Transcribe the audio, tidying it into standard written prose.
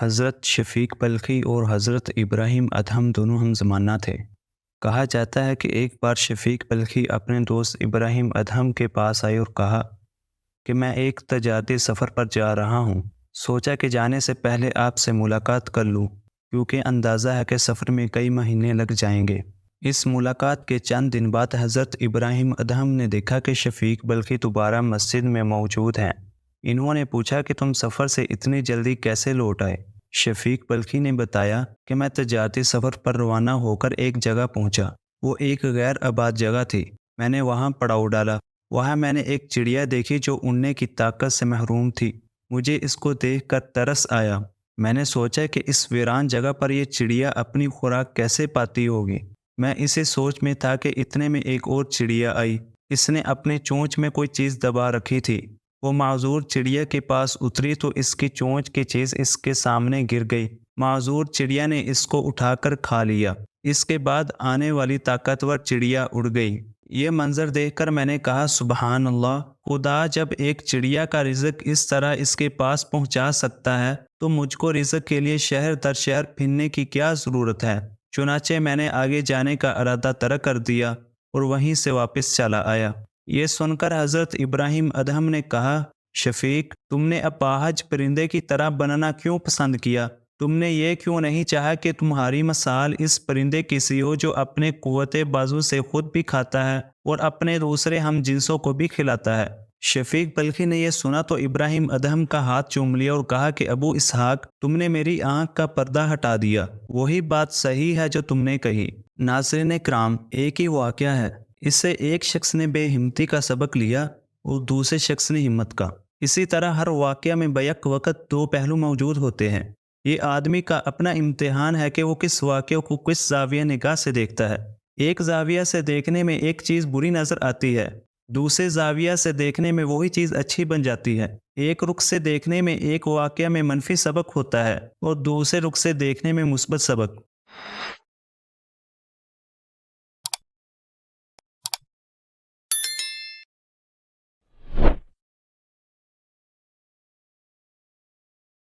حضرت شفیق بلخی اور حضرت ابراہیم ادہم دونوں ہم زمانہ تھے۔ کہا جاتا ہے کہ ایک بار شفیق بلخی اپنے دوست ابراہیم ادہم کے پاس آئے اور کہا کہ میں ایک تجارتی سفر پر جا رہا ہوں، سوچا کہ جانے سے پہلے آپ سے ملاقات کر لوں کیونکہ اندازہ ہے کہ سفر میں کئی مہینے لگ جائیں گے۔ اس ملاقات کے چند دن بعد حضرت ابراہیم ادہم نے دیکھا کہ شفیق بلخی دوبارہ مسجد میں موجود ہیں۔ انہوں نے پوچھا کہ تم سفر سے اتنی جلدی کیسے لوٹ آئے؟ شفیق بلخی نے بتایا کہ میں تجارتی سفر پر روانہ ہو کر ایک جگہ پہنچا۔ وہ ایک غیر آباد جگہ تھی۔ میں نے وہاں پڑاؤ ڈالا۔ وہاں میں نے ایک چڑیا دیکھی جو اڑنے کی طاقت سے محروم تھی۔ مجھے اس کو دیکھ کر ترس آیا۔ میں نے سوچا کہ اس ویران جگہ پر یہ چڑیا اپنی خوراک کیسے پاتی ہوگی۔ میں اسی سوچ میں تھا کہ اتنے میں ایک اور چڑیا آئی۔ اس نے اپنے چونچ میں کوئی چیز دبا رکھی تھی۔ وہ معذور چڑیا کے پاس اتری تو اس کی چونچ کی چیز اس کے سامنے گر گئی۔ معذور چڑیا نے اس کو اٹھا کر کھا لیا۔ اس کے بعد آنے والی طاقتور چڑیا اڑ گئی۔ یہ منظر دیکھ کر میں نے کہا سبحان اللہ، خدا جب ایک چڑیا کا رزق اس طرح اس کے پاس پہنچا سکتا ہے تو مجھ کو رزق کے لیے شہر در شہر پھرنے کی کیا ضرورت ہے۔ چنانچہ میں نے آگے جانے کا ارادہ ترک کر دیا اور وہیں سے واپس چلا آیا۔ یہ سن کر حضرت ابراہیم ادہم نے کہا شفیق، تم نے اپاہج پرندے کی طرح بننا کیوں پسند کیا؟ تم نے یہ کیوں نہیں چاہا کہ تمہاری مثال اس پرندے کی سی ہو جو اپنے قوت بازو سے خود بھی کھاتا ہے اور اپنے دوسرے ہم جنسوں کو بھی کھلاتا ہے؟ شفیق بلخی نے یہ سنا تو ابراہیم ادہم کا ہاتھ چوم لیا اور کہا کہ ابو اسحاق، تم نے میری آنکھ کا پردہ ہٹا دیا۔ وہی بات صحیح ہے جو تم نے کہی۔ ناظرین کرام، ایک ہی واقعہ ہے، اس سے ایک شخص نے بے ہمتی کا سبق لیا اور دوسرے شخص نے ہمت کا۔ اسی طرح ہر واقعہ میں بیک وقت دو پہلو موجود ہوتے ہیں۔ یہ آدمی کا اپنا امتحان ہے کہ وہ کس واقعے کو کس زاویہ نگاہ سے دیکھتا ہے۔ ایک زاویہ سے دیکھنے میں ایک چیز بری نظر آتی ہے، دوسرے زاویہ سے دیکھنے میں وہی چیز اچھی بن جاتی ہے۔ ایک رخ سے دیکھنے میں ایک واقعہ میں منفی سبق ہوتا ہے اور دوسرے رخ سے دیکھنے میں مثبت سبق۔